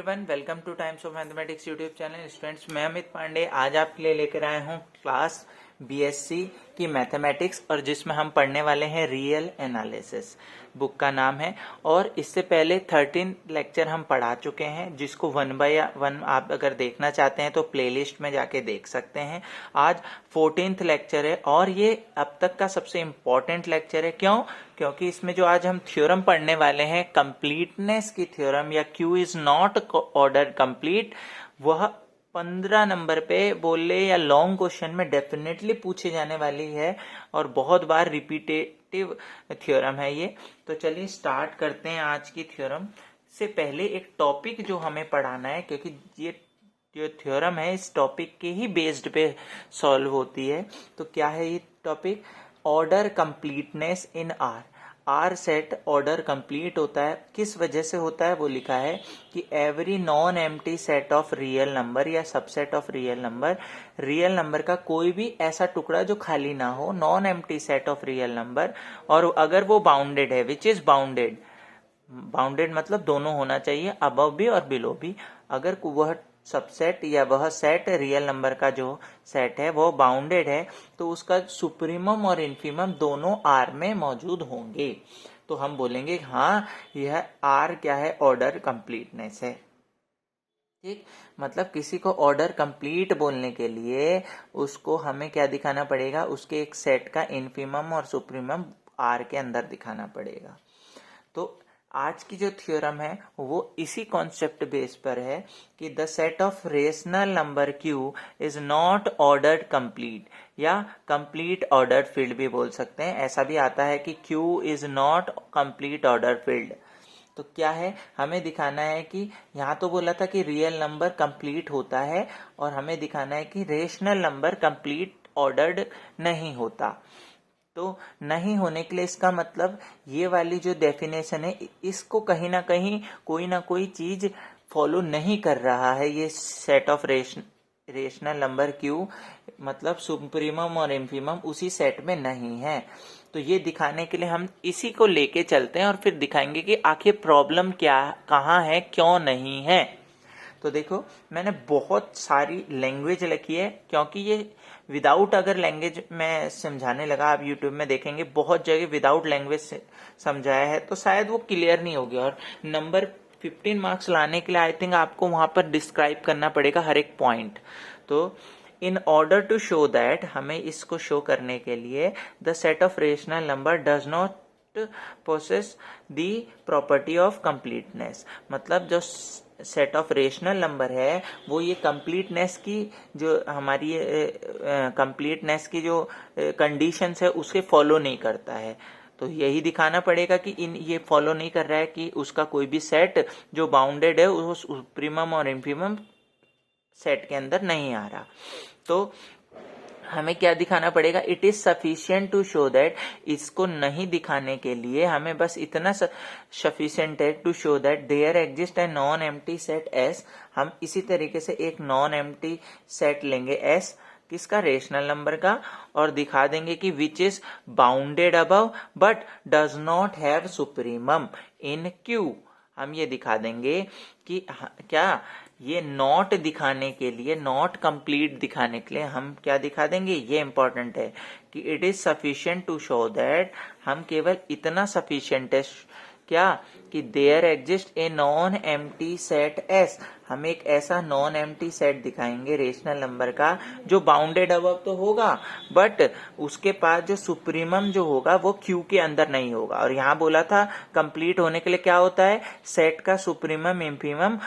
Everyone, welcome two times of mathematics YouTube channel. Students, मैं अमित पांडे आज आपके लिए लेकर आया हूँ क्लास बीएससी की मैथमेटिक्स, और जिसमें हम पढ़ने वाले हैं रियल एनालिसिस। बुक का नाम है, और इससे पहले 13 लेक्चर हम पढ़ा चुके हैं, जिसको 1 बाय 1 आप अगर देखना चाहते हैं तो प्लेलिस्ट में जाके देख सकते हैं। आज 14th लेक्चर है, और ये अब तक का सबसे इम्पोर्टेंट लेक्चर है। क्योंकि इसमें जो आज हम थ्योरम पढ़ने वाले हैं, कंप्लीटनेस की थ्योरम या Q is not order complete, वह 15 नंबर पे बोले या लॉन्ग क्वेश्चन में डेफिनेटली पूछे जाने वाली है, और बहुत बार रिपीटेटिव थ्योरम है ये। तो चलिए स्टार्ट करते हैं आज की थ्योरम से। पहले एक टॉपिक जो हमें पढ़ाना है, क्योंकि ये जो थ्योरम है इस टॉपिक के ही बेस्ड पे सॉल्व होती है। तो क्या है ये topic? Order completeness in R. R set order complete होता है, किस वजह से होता है वो लिखा है कि every non empty set of real number या सबसेट ऑफ रियल नंबर का कोई भी ऐसा टुकड़ा जो खाली ना हो, non empty set of real number, और अगर वो बाउंडेड है, विच इज बाउंडेड मतलब दोनों होना चाहिए, अबव भी और बिलो भी। अगर वह सबसेट या वह सेट रियल नंबर का जो सेट है वो बाउंडेड है, तो उसका सुप्रीमम और इन्फीमम दोनों आर में मौजूद होंगे। तो हम बोलेंगे हाँ, यह आर क्या है? ऑर्डर कंप्लीटनेस है। ठीक, मतलब किसी को ऑर्डर कंप्लीट बोलने के लिए उसको हमें क्या दिखाना पड़ेगा? उसके एक सेट का इन्फीमम और सुप्रीमम आर के अंदर दिखाना पड़ेगा। तो आज की जो थ्योरम है वो इसी कॉन्सेप्ट बेस पर है कि the set of rational number Q is not ordered complete, या कंप्लीट ऑर्डर्ड फील्ड भी बोल सकते हैं। ऐसा भी आता है कि Q is not complete order field. तो क्या है, हमें दिखाना है कि यहाँ तो बोला था कि रियल नंबर कंप्लीट होता है, और हमें दिखाना है कि रेशनल नंबर कंप्लीट ऑर्डर्ड नहीं होता। तो नहीं होने के लिए इसका मतलब ये वाली जो डेफिनेशन है, इसको कहीं ना कोई चीज फॉलो नहीं कर रहा है ये set of rational number Q, मतलब सुप्रीमम और इन्फीमम उसी सेट में नहीं है। तो ये दिखाने के लिए हम इसी को लेके चलते हैं, और फिर दिखाएंगे कि आखिर प्रॉब्लम क्या, कहाँ है, क्यों नहीं है। तो देखो, मैंने बहुत सारी लैंग्वेज लिखी है, क्योंकि ये विदाउट अगर लैंग्वेज में समझाने लगा, आप यूट्यूब में देखेंगे बहुत जगह विदाउट लैंग्वेज समझाया है, तो शायद वो क्लियर नहीं होगी, और नंबर 15 मार्क्स लाने के लिए आई थिंक आपको वहां पर डिस्क्राइब करना पड़ेगा हर एक पॉइंट। तो in order to show that, हमें इसको शो करने के लिए the set of rational number does not possess the property of completeness, मतलब जो सेट ऑफ रेशनल नंबर है वो ये कंप्लीटनेस की जो हमारी कंप्लीटनेस की जो कंडीशंस है उसके फॉलो नहीं करता है। तो यही दिखाना पड़ेगा कि ये फॉलो नहीं कर रहा है कि उसका कोई भी सेट जो बाउंडेड है वो सुप्रीमम और इन्फीमम सेट के अंदर नहीं आ रहा। तो हमें क्या दिखाना पड़ेगा? It is sufficient to show that, इसको नहीं दिखाने के लिए हमें बस इतना सफिशियंट है to show that there exist a non empty set S. हम इसी तरीके से एक नॉन एम्प्टी सेट लेंगे एस, किसका? रेशनल नंबर का, और दिखा देंगे कि which is bounded above but does not have supremum in Q. हम ये दिखा देंगे कि क्या, ये नॉट दिखाने के लिए, नॉट कंप्लीट दिखाने के लिए हम क्या दिखा देंगे? ये इंपॉर्टेंट है कि it is sufficient to show that, हम केवल इतना सफिशिएंट है क्या कि there exist a non empty set S. हम एक ऐसा नॉन एम्प्टी सेट दिखाएंगे रेशनल नंबर का जो बाउंडेड अबव तो होगा, बट उसके पास जो सुप्रीमम जो होगा वो क्यू के अंदर नहीं होगा। और यहाँ बोला था कंप्लीट होने के लिए क्या होता है? सेट का सुप्रीमम इन्फीमम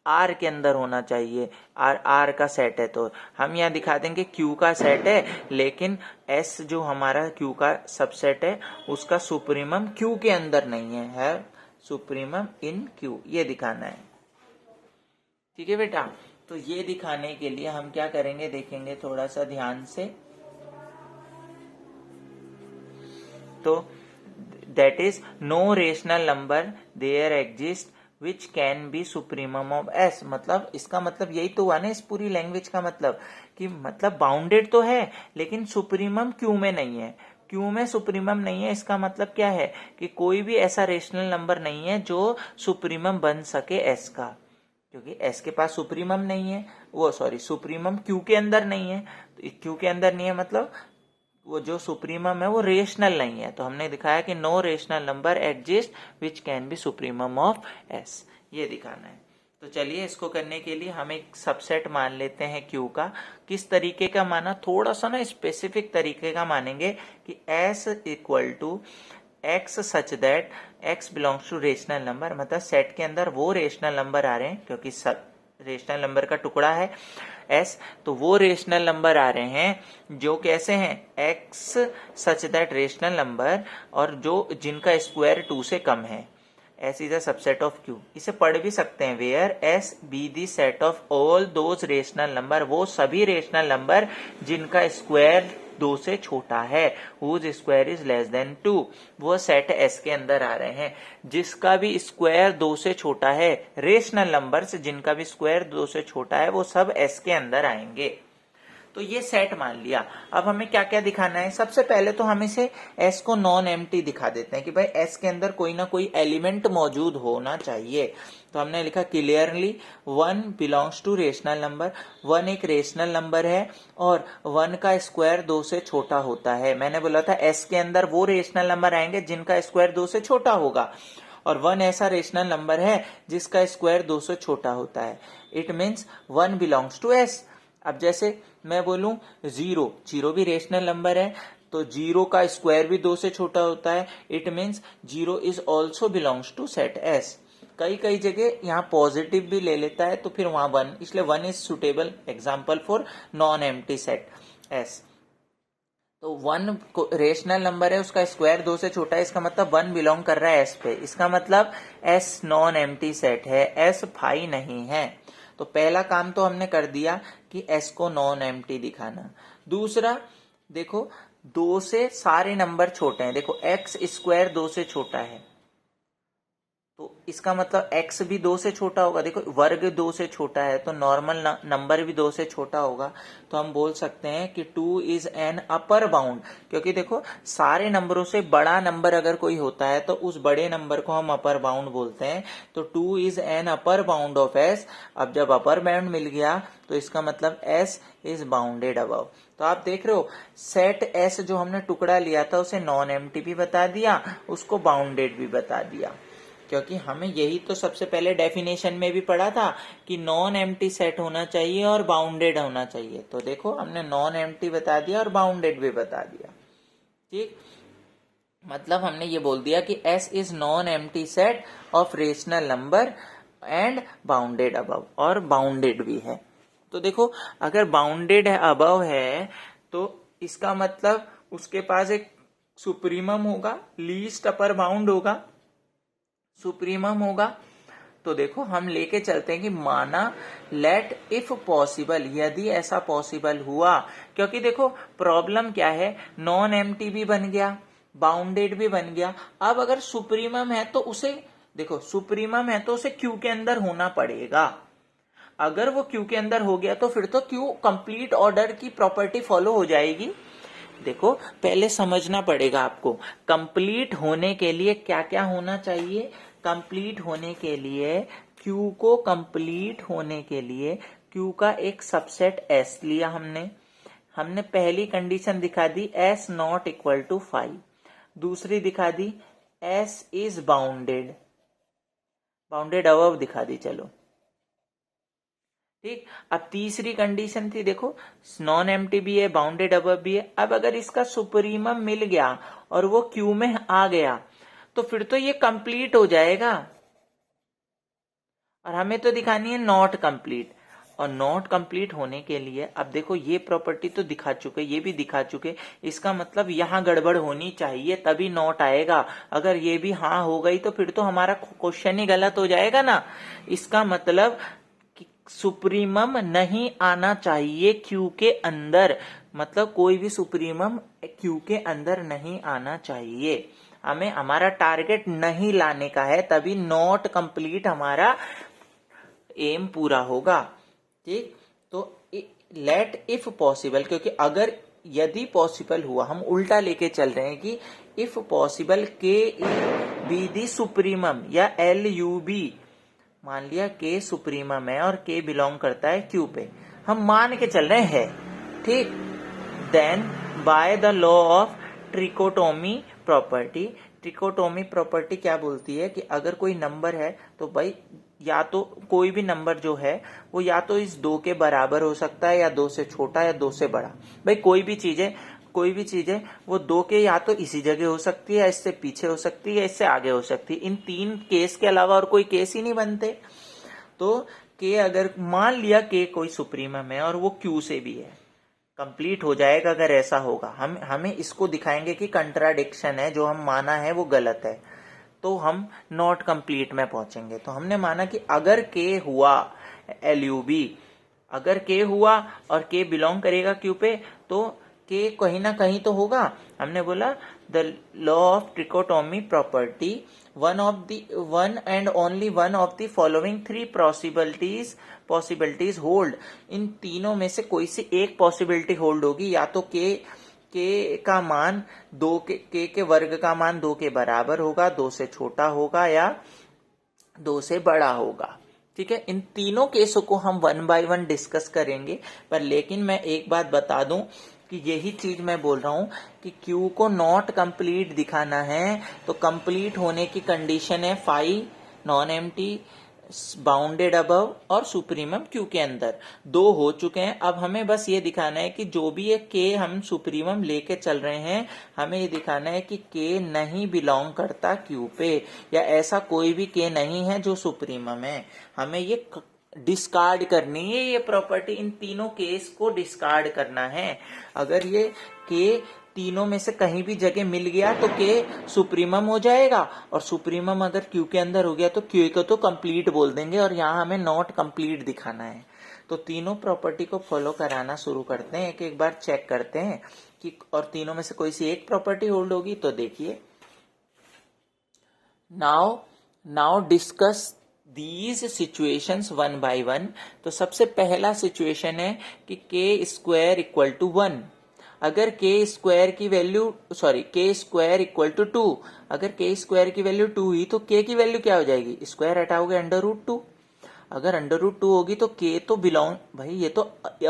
आर के अंदर होना चाहिए। आर का सेट है, तो हम यहाँ दिखा देंगे क्यू का सेट है, लेकिन एस जो हमारा क्यू का सबसेट है उसका सुप्रीमम क्यू के अंदर नहीं है सुप्रीमम इन क्यू, ये दिखाना है। ठीक है बेटा, तो ये दिखाने के लिए हम क्या करेंगे देखेंगे थोड़ा सा ध्यान से। तो that is no rational number there exist which can be supremum of S. मतलब इसका मतलब यही तो हुआ ना इस पूरी लैंग्वेज का मतलब, कि मतलब बाउंडेड तो है लेकिन सुप्रीमम क्यू में नहीं है। क्यू में सुप्रीमम नहीं है, इसका मतलब क्या है कि कोई भी ऐसा रेशनल नंबर नहीं है जो सुप्रीमम बन सके एस का। क्योंकि एस के पास सुप्रीमम नहीं है, वो सॉरी सुप्रीमम क्यू के अंदर नहीं है, तो क्यू के अंदर नहीं है मतलब वो जो सुप्रीमम है वो रेशनल नहीं है। तो हमने दिखाया कि no rational number exist which can be supremum of S, ये दिखाना है। तो चलिए इसको करने के लिए हम एक सबसेट मान लेते हैं क्यू का। किस तरीके का माना, थोड़ा सा ना स्पेसिफिक तरीके का मानेंगे कि S equal to x such that x belongs to rational number, मतलब सेट के अंदर वो रेशनल नंबर आ रहे हैं क्योंकि रेशनल नंबर का टुकड़ा है एस, तो वो रेशनल नंबर आ रहे हैं जो कैसे हैं, x such that rational number, और जो जिनका स्क्वायर 2 से कम है। S is a subset of Q, इसे पढ़ भी सकते हैं where S be the set of all those rational number, वो सभी रेशनल नंबर जिनका स्क्वायर 2 से छोटा है, whose square is less than 2, वो सेट एस के अंदर आ रहे हैं। जिसका भी स्क्वायर 2 से छोटा है, रेशनल नंबर्स जिनका भी स्क्वायर 2 से छोटा है, वो सब एस के अंदर आएंगे। तो ये सेट मान लिया। अब हमें क्या क्या दिखाना है, सबसे पहले तो हम इसे एस को नॉन एम्प्टी दिखा देते हैं कि भाई एस के अंदर कोई ना कोई एलिमेंट मौजूद होना चाहिए। तो हमने लिखा clearly 1 belongs to rational number, 1 एक रेशनल नंबर है और 1 का स्क्वायर 2 से छोटा होता है। मैंने बोला था एस के अंदर वो रेशनल नंबर आएंगे जिनका स्क्वायर 2 से छोटा होगा, और 1 ऐसा रेशनल नंबर है जिसका स्क्वायर 2 से छोटा होता है। It means 1 belongs to S. अब जैसे मैं बोलूं 0, 0 भी रेशनल नंबर है, तो 0 का स्क्वायर भी 2 से छोटा होता है। It means 0 is also belongs to set S. कई कई जगह यहाँ पॉजिटिव भी ले लेता है तो फिर वहां 1, इसलिए 1 is suitable example for non empty set S. तो 1 रेशनल नंबर है, उसका स्क्वायर 2 से छोटा है, इसका मतलब 1 बिलोंग कर रहा है एस पे, इसका मतलब एस नॉन एम्प्टी सेट है, एस फाई नहीं है। तो पहला काम तो हमने कर दिया कि एस को नॉन एम्प्टी दिखाना। दूसरा देखो 2 से सारे नंबर छोटे हैं, देखो एक्स स्क्वायर 2 से छोटा है, तो इसका मतलब x भी 2 से छोटा होगा। देखो वर्ग 2 से छोटा है तो नॉर्मल नंबर भी 2 से छोटा होगा, तो हम बोल सकते हैं कि 2 इज एन अपर बाउंड, क्योंकि देखो सारे नंबरों से बड़ा नंबर अगर कोई होता है तो उस बड़े नंबर को हम अपर बाउंड बोलते हैं। तो 2 is an upper bound of s। अब जब अपर बाउंड मिल गया तो इसका मतलब s इज बाउंडेड अबव। तो आप देख रहे हो सेट s जो हमने टुकड़ा लिया था उसे नॉन एम्प्टी भी बता दिया, उसको बाउंडेड भी बता दिया, क्योंकि हमें यही तो सबसे पहले डेफिनेशन में भी पढ़ा था कि नॉन एम्प्टी सेट होना चाहिए और बाउंडेड होना चाहिए। तो देखो हमने नॉन एम्प्टी बता दिया और बाउंडेड भी बता दिया। ठीक, मतलब हमने ये बोल दिया कि S is non empty set of rational number and bounded above, और बाउंडेड भी है। तो देखो अगर बाउंडेड है अबव है तो इसका मतलब उसके पास एक सुप्रीमम होगा, लीस्ट अपर बाउंड होगा, सुप्रीमम होगा। तो देखो हम लेके चलते हैं कि माना लेट इफ पॉसिबल, यदि ऐसा पॉसिबल हुआ, क्योंकि देखो प्रॉब्लम क्या है, नॉन एम्प्टी भी बन गया, बाउंडेड भी बन गया। अब अगर सुप्रीमम है तो उसे देखो सुप्रीमम है तो उसे क्यू के अंदर होना पड़ेगा। अगर वो क्यू के अंदर हो गया तो फिर तो क्यू कंप्लीट ऑर्डर की प्रॉपर्टी फॉलो हो जाएगी। देखो पहले समझना पड़ेगा आपको, कंप्लीट होने के लिए क्या क्या होना चाहिए। कंप्लीट होने के लिए Q को कंप्लीट होने के लिए Q का एक सबसेट S लिया हमने पहली कंडीशन दिखा दी S नॉट इक्वल टू 5, दूसरी दिखा दी S is bounded, bounded above दिखा दी। चलो ठीक, अब तीसरी कंडीशन थी देखो नॉन एम्प्टी भी है, बाउंडेड अबव भी है। अब अगर इसका सुप्रीमम मिल गया और वो क्यू में आ गया तो फिर तो ये कंप्लीट हो जाएगा, और हमें तो दिखानी है नॉट कंप्लीट। और नॉट कंप्लीट होने के लिए अब देखो ये प्रॉपर्टी तो दिखा चुके, ये भी दिखा चुके, इसका मतलब यहां गड़बड़ होनी चाहिए तभी नॉट आएगा। अगर ये भी हाँ हो गई तो फिर तो हमारा क्वेश्चन ही गलत हो जाएगा ना। इसका मतलब सुप्रीमम नहीं आना चाहिए क्यू के अंदर, मतलब कोई भी सुप्रीमम क्यू के अंदर नहीं आना चाहिए। हमें हमारा टारगेट नहीं लाने का है, तभी नॉट कंप्लीट हमारा एम पूरा होगा। ठीक, तो लेट इफ पॉसिबल, क्योंकि अगर यदि पॉसिबल हुआ, हम उल्टा लेके चल रहे हैं कि इफ पॉसिबल के बी दी सुप्रीमम या एल यू बी, मान लिया K सुप्रीमम है और K बिलोंग करता है Q पे, हम मान के चल रहे हैं, ठीक। Then by the law of trichotomy property, trichotomy property क्या बोलती है कि अगर कोई नंबर है तो भाई या तो कोई भी नंबर जो है वो या तो इस 2 के बराबर हो सकता है, या 2 से छोटा, या 2 से बड़ा। भाई कोई भी चीज है वो 2 के या तो इसी जगह हो सकती है, या इससे पीछे हो सकती है, या इससे आगे हो सकती है। इन 3 केस के अलावा और कोई केस ही नहीं बनते। तो के अगर मान लिया के कोई सुप्रीमम है और वो क्यू से भी है, कंप्लीट हो जाएगा अगर ऐसा होगा। हमें इसको दिखाएंगे कि कंट्राडिक्शन है, जो हम माना है वो गलत है, तो हम नॉट कंप्लीट में पहुंचेंगे। तो हमने माना कि अगर के हुआ LUB, अगर के हुआ और के बिलोंग करेगा क्यू पे, तो के कहीं ना कहीं तो होगा। हमने बोला the law of trichotomy property, one and only one of the following 3 possibilities hold. इन तीनों में से कोई सी एक पॉसिबिलिटी होल्ड होगी, या तो के का मान 2 के वर्ग का मान 2 के बराबर होगा, 2 से छोटा होगा, या 2 से बड़ा होगा। ठीक है, इन तीनों केसों को हम 1 बाय 1 डिस्कस करेंगे। पर लेकिन मैं एक बात बता दूं कि यही चीज मैं बोल रहा हूं कि Q को नॉट कंप्लीट दिखाना है, तो कंप्लीट होने की कंडीशन है phi non empty bounded above और सुप्रीमम Q के अंदर। 2 हो चुके हैं। अब हमें बस ये दिखाना है कि जो भी एक K हम सुप्रीमम लेके चल रहे हैं, हमें ये दिखाना है कि K नहीं बिलोंग करता Q पे, या ऐसा कोई भी K नहीं है जो सुप्रीमम है। हमें ये डिस्कार्ड करनी है, ये प्रॉपर्टी, इन तीनों केस को डिस्कार्ड करना है। अगर ये K तीनों में से कहीं भी जगह मिल गया तो K सुप्रीमम हो जाएगा, और सुप्रीमम अगर Q के अंदर हो गया तो Q को तो कंप्लीट बोल देंगे, और यहाँ हमें नॉट कंप्लीट दिखाना है। तो तीनों प्रॉपर्टी को फॉलो कराना शुरू करते हैं, एक बार चेक करते हैं कि और तीनों में से कोई सी एक प्रॉपर्टी होल्ड होगी। तो देखिए, now discuss these situations 1 by 1। तो सबसे पहला सिचुएशन है कि K स्क्वायर इक्वल टू 1। अगर K स्क्वायर की value K square equal to 2, अगर K स्क्वायर की वैल्यू 2 ही तो K की वैल्यू क्या हो जाएगी, स्क्वायर हटाओगे √2। अगर √2 होगी तो K तो बिलोंग, भाई ये तो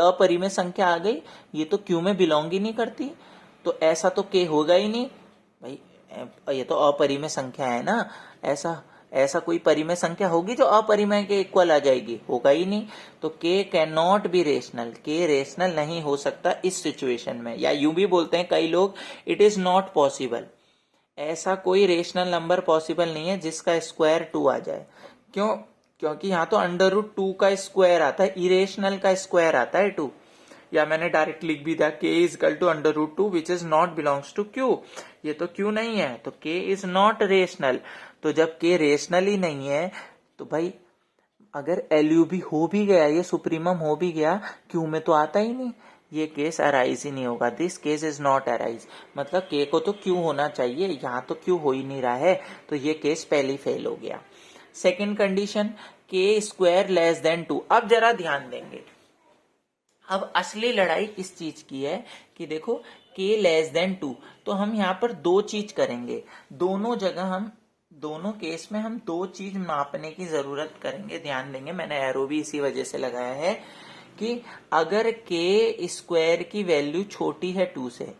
अपरिमेय संख्या आ गई, ये तो Q में बिलोंग ही नहीं करती, तो ऐसा तो K होगा ही नहीं भाई, ये तो अपरिमेय संख्या है ना। ऐसा कोई परिमेय संख्या होगी जो अपरिमेय के इक्वल आ जाएगी, होगा ही नहीं। तो K can not be rational, K rational नहीं हो सकता इस सिचुएशन में। या यूं भी बोलते हैं कई लोग, इट इज नॉट पॉसिबल, ऐसा कोई रेशनल नंबर पॉसिबल नहीं है जिसका स्क्वायर 2 आ जाए। क्यों? क्योंकि यहाँ तो √2 का स्क्वायर आता है, इरेशनल का स्क्वायर आता है 2। या मैंने डायरेक्ट लिख भी दिया K is equal to √2 which is not belongs to Q। ये तो Q नहीं है, तो K इज नॉट रेशनल। तो जब K रेशनल ही नहीं है तो भाई अगर LUB हो भी गया, ये सुप्रीमम हो भी गया, Q में तो आता ही नहीं, ये केस अराइज ही नहीं होगा। This case is not arise, मतलब K को तो Q होना चाहिए, यहाँ तो Q हो ही नहीं रहा है, तो ये केस पहले फेल हो गया। Second condition, K square less than 2। अब जरा ध्यान देंगे, अब असली लड़ाई किस चीज की है कि देखो K लेस देन 2, तो हम यहाँ पर 2 चीज करेंगे। दोनों जगह हम, दोनों केस में हम 2 चीज मापने की जरूरत करेंगे, ध्यान देंगे। मैंने एरो भी इसी वजह से लगाया है कि अगर K स्क्वायर की वैल्यू छोटी है 2 से,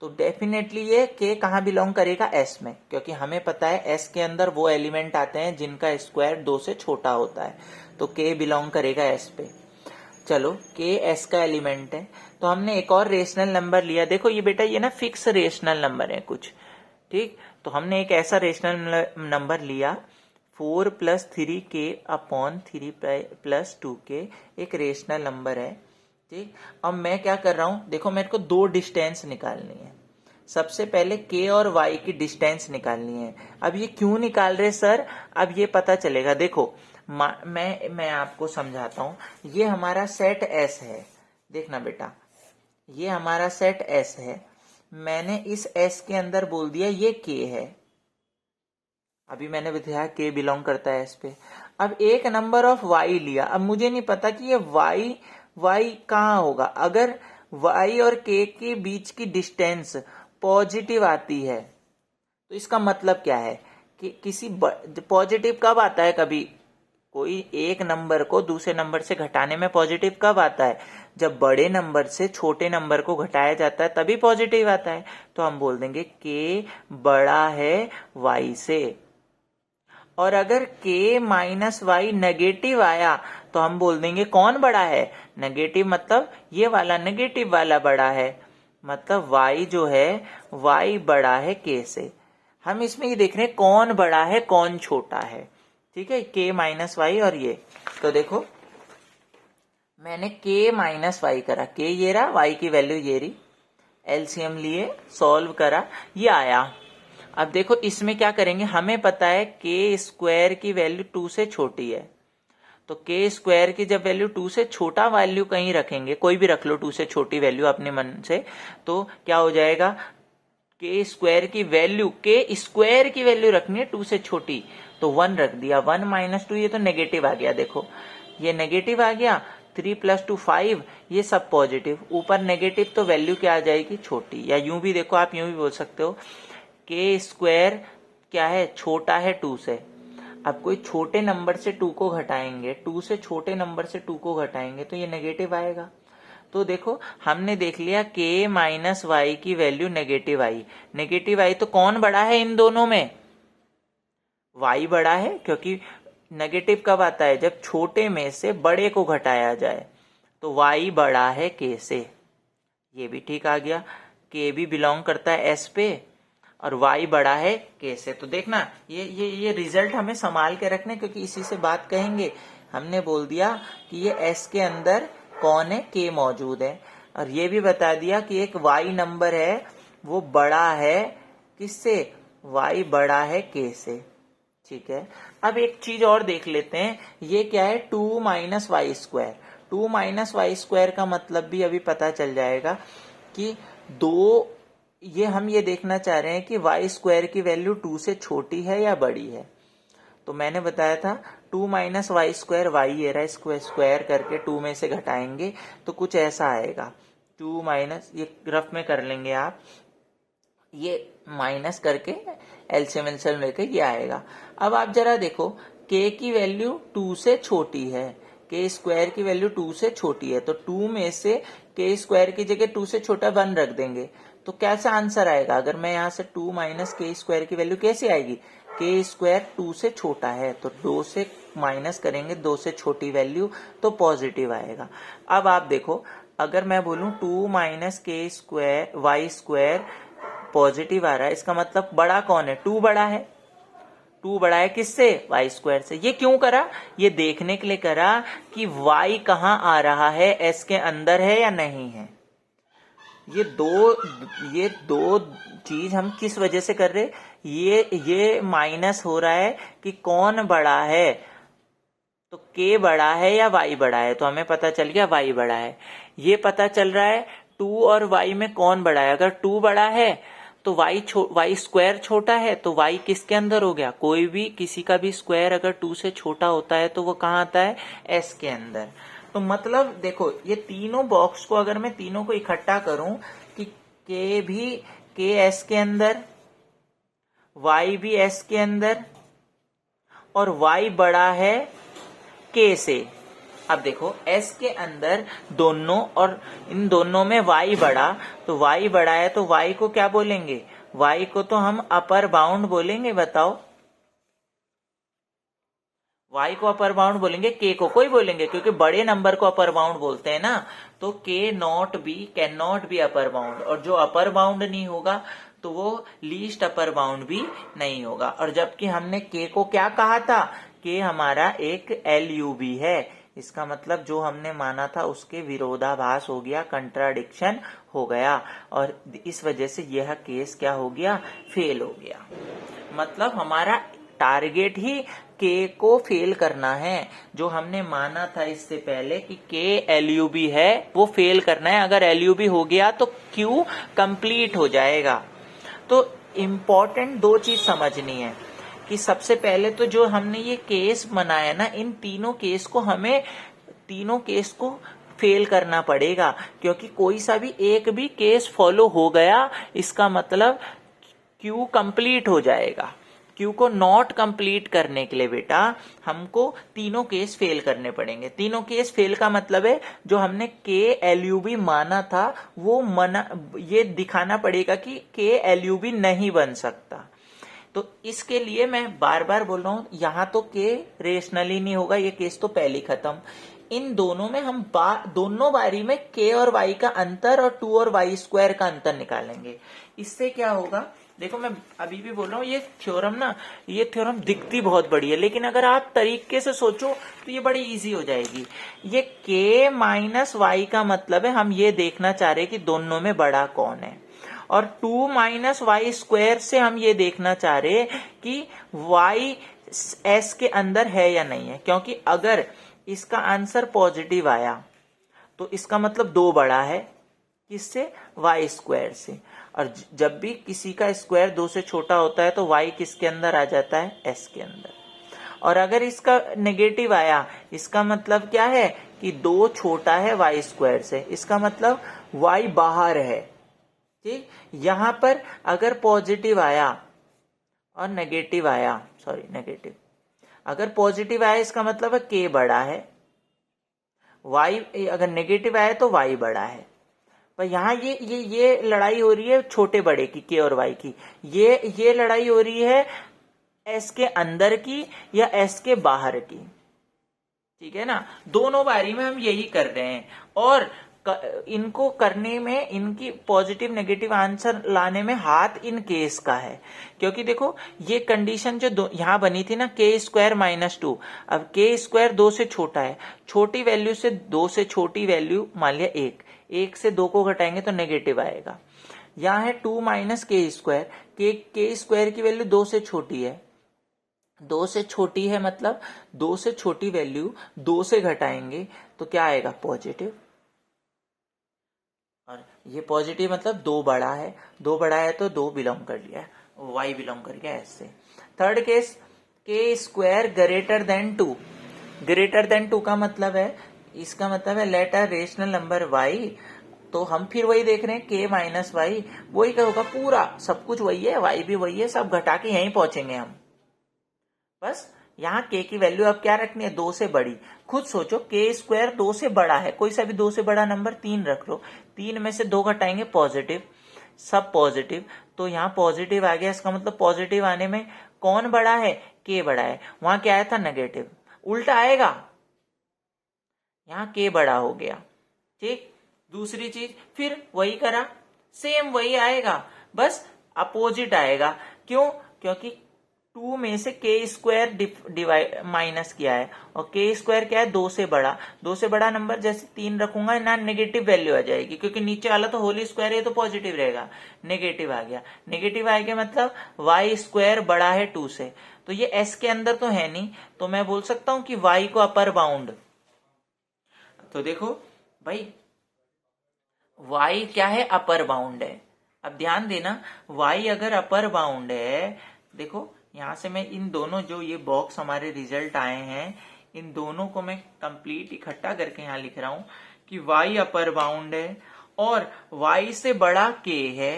तो डेफिनेटली ये K कहाँ बिलोंग करेगा, S में, क्योंकि हमें पता है S के अंदर वो एलिमेंट आते हैं जिनका स्क्वायर 2 से छोटा होता है, तो K बिलोंग करेगा S पे। चलो K S का एलिमेंट है, तो हमने एक और रेशनल नंबर लिया। देखो ये बेटा, ये ना फिक्स रेशनल नंबर है कुछ, ठीक। तो हमने एक ऐसा रेशनल नंबर लिया 4 + 3K अपॉन 3 + 2K, एक रेशनल नंबर है, ठीक। अब मैं क्या कर रहा हूं, देखो मेरे को 2 डिस्टेंस निकालनी है। सबसे पहले K और Y की डिस्टेंस निकालनी है। अब ये क्यों निकाल रहे सर, अब ये पता चलेगा। देखो मैं आपको समझाता हूं। ये हमारा सेट S है, देखना बेटा, ये हमारा सेट S है। मैंने इस S के अंदर बोल दिया ये K है, अभी मैंने बताया K बिलोंग करता है S पे। अब एक नंबर ऑफ Y लिया, अब मुझे नहीं पता कि ये Y कहाँ होगा। अगर Y और K के बीच की डिस्टेंस पॉजिटिव आती है तो इसका मतलब क्या है कि किसी पॉजिटिव कब आता है, कभी कोई एक नंबर को दूसरे नंबर से घटाने में पॉजिटिव कब आता है? जब बड़े नंबर से छोटे नंबर को घटाया जाता है तभी पॉजिटिव आता है। तो हम बोल देंगे k बड़ा है y से। और अगर k माइनस वाई नेगेटिव आया तो हम बोल देंगे कौन बड़ा है? नेगेटिव मतलब ये वाला नेगेटिव वाला बड़ा है, मतलब y जो है y बड़ा है k से। हम इसमें ये देख रहे हैं कौन बड़ा है कौन छोटा है, ठीक है, k माइनस वाई और ये। तो देखो मैंने k माइनस वाई करा, k ये रहा, y की वैल्यू ये रही, एलसीएम लिए सॉल्व करा, ये आया। अब देखो इसमें क्या करेंगे, हमें पता है k स्क्वायर की वैल्यू 2 से छोटी है, तो k स्क्वायर की जब वैल्यू 2 से छोटा वैल्यू कहीं रखेंगे, कोई भी रख लो 2 से छोटी वैल्यू अपने मन से, तो क्या हो जाएगा, k स्क्वायर की वैल्यू रखनी है 2 से छोटी, तो 1 रख दिया, 1 माइनस 2 ये तो नेगेटिव आ गया, देखो ये नेगेटिव आ गया, 3 प्लस 2 5, ये सब पॉजिटिव, ऊपर नेगेटिव तो वैल्यू क्या आ जाएगी छोटी। या यूं भी देखो, आप यूं भी बोल सकते हो k स्क्वायर क्या है, छोटा है 2 से। अब कोई छोटे नंबर से 2 को घटाएंगे, 2 से छोटे नंबर से 2 को घटाएंगे तो ये नेगेटिव आएगा। तो देखो हमने देख लिया k माइनस वाई की वैल्यू नेगेटिव आई, तो कौन बड़ा है इन दोनों में? y बड़ा है, क्योंकि नेगेटिव कब आता है, जब छोटे में से बड़े को घटाया जाए, तो y बड़ा है k से, ये भी ठीक आ गया। k भी बिलोंग करता है s पे और y बड़ा है k से। तो देखना ये रिजल्ट हमें संभाल के रखने, क्योंकि इसी से बात कहेंगे। हमने बोल दिया कि ये s के अंदर कौन है, k मौजूद है, और ये भी बता दिया कि एक y नंबर है वो बड़ा है किससे, y बड़ा है k से, ठीक है। अब एक चीज और देख लेते हैं, ये क्या है 2 minus y square. 2 minus y square का मतलब भी अभी पता चल जाएगा कि ये हम ये देखना चाह रहे हैं कि वाई स्क्वायर की वैल्यू 2 से छोटी है या बड़ी है। तो मैंने बताया था 2 माइनस वाई स्क्वायर, वाई ये रहा, इसको स्क्वायर करके 2 में से घटाएंगे तो कुछ ऐसा आएगा, 2 माइनस, ये रफ में कर लेंगे आप, ये माइनस करके एलसीएम लेके ये आएगा। अब आप जरा देखो k की वैल्यू 2 से छोटी है, k स्क्वायर की वैल्यू 2 से छोटी है, तो 2 में से k स्क्वायर की जगह 2 से छोटा 1 रख देंगे तो कैसा आंसर आएगा। अगर मैं यहाँ से 2 माइनस k स्क्वायर की वैल्यू कैसे आएगी, k स्क्वायर 2 से छोटा है तो 2 से माइनस करेंगे 2 से छोटी वैल्यू तो पॉजिटिव आएगा। अब आप देखो अगर मैं बोलूं 2 minus k square y square positive आ रहा है, इसका मतलब बड़ा कौन है, 2 बड़ा है। 2 बड़ा है किससे, वाई स्क्वायर से। ये क्यों करा, ये देखने के लिए करा कि y कहाँ आ रहा है, s के अंदर है या नहीं है। ये दो चीज हम किस वजह से कर रहे, ये माइनस हो रहा है कि कौन बड़ा है, तो k बड़ा है या y बड़ा है, तो हमें पता चल गया y बड़ा है। ये पता चल रहा है 2 और y में कौन बड़ा है, अगर 2 बड़ा है तो y स्क्वायर छोटा है, तो y किसके अंदर हो गया, कोई भी किसी का भी स्क्वायर अगर 2 से छोटा होता है तो वो कहाँ आता है, s के अंदर। तो मतलब देखो ये तीनों बॉक्स को अगर मैं तीनों को इकट्ठा करूं कि k भी k s के अंदर, y भी s के अंदर और y बड़ा है k से। अब देखो s के अंदर दोनों और इन दोनों में y बड़ा, तो y बड़ा है तो y को क्या बोलेंगे, y को तो हम अपर बाउंड बोलेंगे, बताओ y को अपर बाउंड बोलेंगे, k को कोई बोलेंगे, क्योंकि बड़े नंबर को अपर बाउंड बोलते हैं ना, तो k not be can not be upper bound, और जो अपर बाउंड नहीं होगा तो वो लीस्ट अपर बाउंड भी नहीं होगा। और जबकि हमने k को क्या कहा था, k हमारा एक LUB है, इसका मतलब जो हमने माना था उसके विरोधाभास हो गया, कंट्राडिक्शन हो गया, और इस वजह से यह केस क्या हो गया, फेल हो गया। मतलब हमारा टारगेट ही k को फेल करना है, जो हमने माना था इससे पहले कि k LUB है वो फेल करना है। अगर LUB हो गया तो Q कंप्लीट हो जाएगा। तो इम्पोर्टेंट 2 चीज समझनी है कि सबसे पहले तो जो हमने ये केस बनाया ना, इन तीनों केस को फेल करना पड़ेगा, क्योंकि कोई सा भी एक भी केस फॉलो हो गया इसका मतलब Q कंप्लीट हो जाएगा। क्यू को नॉट कंप्लीट करने के लिए बेटा हमको तीनों केस फेल करने पड़ेंगे। तीनों केस फेल का मतलब है जो हमने के एलयूबी माना था वो ये दिखाना पड़ेगा कि के एलयूबी नहीं बन सकता। तो इसके लिए मैं बार बार बोल रहा हूं, यहां तो के रेशनली नहीं होगा, ये केस तो पहले खत्म। इन दोनों में हम दोनों बारी में के और वाई का अंतर और 2 और वाई स्क्वायर का अंतर निकालेंगे। इससे क्या होगा, देखो मैं अभी भी बोल रहा हूँ ये थ्योरम दिखती बहुत बड़ी है, लेकिन अगर आप तरीके से सोचो तो ये बड़ी इजी हो जाएगी। ये के माइनस वाई का मतलब है हम ये देखना चाह रहे हैं कि दोनों में बड़ा कौन है, और 2 माइनस वाई स्क्वायर से हम ये देखना चाह रहे हैं कि वाई एस के अंदर है या नहीं है, क्योंकि अगर इसका आंसर पॉजिटिव आया तो इसका मतलब 2 बड़ा है किससे, वाई स्क्वायर से। और जब भी किसी का स्क्वायर 2 से छोटा होता है तो वाई किसके अंदर आ जाता है, एस के अंदर। और अगर इसका नेगेटिव आया, इसका मतलब क्या है कि 2 छोटा है वाई स्क्वायर से, इसका मतलब वाई बाहर है। ठीक, यहां पर अगर पॉजिटिव आया और नेगेटिव आया, नेगेटिव, अगर पॉजिटिव आया इसका मतलब है के बड़ा है, वाई अगर नेगेटिव आया तो वाई बड़ा है। पर यहाँ ये लड़ाई हो रही है छोटे बड़े की, के और वाई की। ये लड़ाई हो रही है एस के अंदर की या एस के बाहर की। ठीक है ना, दोनों बारी में हम यही कर रहे हैं, और इनको करने में, इनकी पॉजिटिव नेगेटिव आंसर लाने में हाथ इन केस का है। क्योंकि देखो ये कंडीशन जो यहां बनी थी ना, के स्क्वायर माइनस 2, अब के स्क्वायर 2 से छोटा है, छोटी वैल्यू से 2 से छोटी वैल्यू मान लिया 1 से 2 को घटाएंगे तो नेगेटिव आएगा। यहां है 2 माइनस के स्क्वायर, के स्क्वायर की वैल्यू 2 से छोटी है, 2 से छोटी है मतलब 2 से छोटी वैल्यू 2 से घटाएंगे तो क्या आएगा, पॉजिटिव। और ये पॉजिटिव मतलब 2 बड़ा है, 2 बड़ा है तो 2 बिलोंग कर लिया, y बिलोंग कर गया ऐसे। Third case, K square greater than 2। Greater than 2 का मतलब है, इसका मतलब है let a rational number y, तो हम फिर वही देख रहे हैं के माइनस वाई, वही क्या होगा, पूरा सब कुछ वही है, y भी वही है, सब घटा के यहीं पहुंचेंगे हम। बस यहाँ के की वैल्यू अब क्या रखनी है, 2 से बड़ी। खुद सोचो, के स्क्वायर 2 से बड़ा है, कोई सा भी 2 से बड़ा नंबर 3 रख लो, 3 में से 2 घटाएंगे पॉजिटिव, सब पॉजिटिव, तो यहाँ पॉजिटिव आ गया। इसका मतलब पॉजिटिव आने में कौन बड़ा है, के बड़ा है। वहां क्या आया था, नेगेटिव, उल्टा आएगा, यहाँ के बड़ा हो गया। ठीक, दूसरी चीज फिर वही करा, सेम वही आएगा, बस अपोजिट आएगा। क्यों, क्योंकि 2 में से के स्क्वायर डिवाइड माइनस किया है, और के स्क्वायर क्या है, 2 से बड़ा। 2 से बड़ा नंबर जैसे 3 रखूंगा ना, नेगेटिव वैल्यू आ जाएगी, क्योंकि नीचे वाला तो होल स्क्वायर है तो पॉजिटिव रहेगा। नेगेटिव आ गया, नेगेटिव आ गया मतलब वाई स्क्वायर बड़ा है 2 से, तो ये एस के अंदर तो है नहीं, तो मैं बोल सकता हूं कि वाई को अपर बाउंड। तो देखो भाई, वाई क्या है, अपर बाउंड है। अब ध्यान देना, वाई अगर अपर बाउंड है, देखो यहां से मैं इन दोनों, जो ये बॉक्स हमारे रिजल्ट आए हैं, इन दोनों को मैं कंप्लीट इकट्ठा करके यहां लिख रहा हूं कि y अपर बाउंड है और y से बड़ा k है।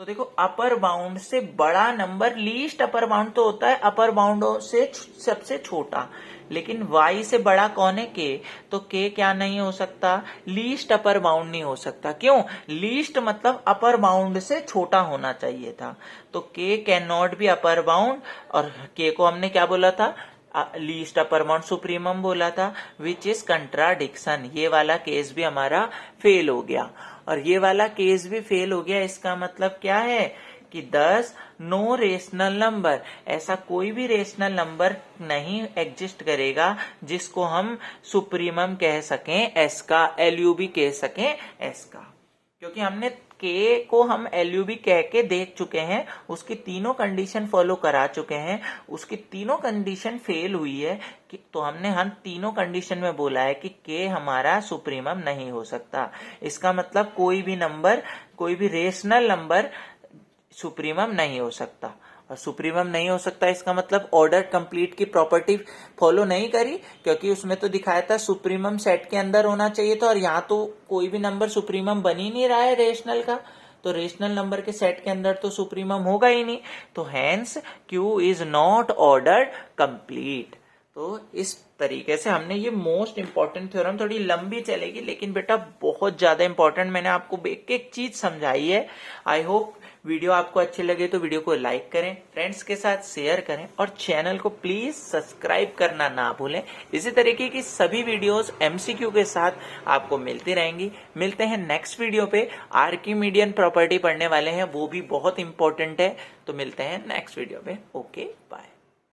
तो देखो, अपर बाउंड से बड़ा नंबर, लीस्ट अपर बाउंड तो होता है अपर बाउंड से सबसे छोटा, लेकिन y से बड़ा कौन है, k, तो k क्या नहीं हो सकता, लीस्ट अपर बाउंड नहीं हो सकता। क्यों, लीस्ट मतलब अपर बाउंड से छोटा होना चाहिए था, तो k can not be upper bound, और k को हमने क्या बोला था, लीस्ट अपर बाउंड सुप्रीमम बोला था, विच इज कंट्राडिक्शन। ये वाला केस भी हमारा फेल हो गया, और ये वाला केस भी फेल हो गया। इसका मतलब क्या है कि 10 नो रेशनल नंबर, ऐसा कोई भी रेशनल नंबर नहीं एग्जिस्ट करेगा जिसको हम सुप्रीमम कह सकें एस का, एलयूबी कह सकें एस का, क्योंकि हमने के को हम एलयूबी कह के देख चुके हैं, उसकी तीनों कंडीशन फॉलो करा चुके हैं, उसकी तीनों कंडीशन फेल हुई है कि, तो हम तीनों कंडीशन में बोला है कि के हमारा सुप्रीमम नहीं हो सकता। इसका मतलब कोई भी नंबर, कोई भी रेशनल नंबर सुप्रीमम नहीं हो सकता, और सुप्रीमम नहीं हो सकता इसका मतलब ऑर्डर कंप्लीट की प्रॉपर्टी फॉलो नहीं करी, क्योंकि उसमें तो दिखाया था सुप्रीमम सेट के अंदर होना चाहिए था, और यहाँ तो कोई भी नंबर सुप्रीमम बन ही नहीं रहा है रेशनल का, तो रेशनल नंबर के सेट के अंदर तो सुप्रीमम होगा ही नहीं, तो hence Q is not order complete. तो इस तरीके से हमने ये मोस्ट इंपॉर्टेंट थ्योरम, थोड़ी लंबी चलेगी लेकिन बेटा बहुत ज्यादा इंपॉर्टेंट, मैंने आपको एक एक चीज समझाई है। आई होप वीडियो आपको अच्छे लगे तो वीडियो को लाइक करें, फ्रेंड्स के साथ शेयर करें और चैनल को प्लीज सब्सक्राइब करना ना भूलें। इसी तरीके की सभी वीडियोस एमसीक्यू के साथ आपको मिलती रहेंगी। मिलते हैं नेक्स्ट वीडियो पे, आर्किमीडियन प्रॉपर्टी पढ़ने वाले हैं, वो भी बहुत इंपॉर्टेंट है। तो मिलते हैं नेक्स्ट वीडियो पे। Okay bye.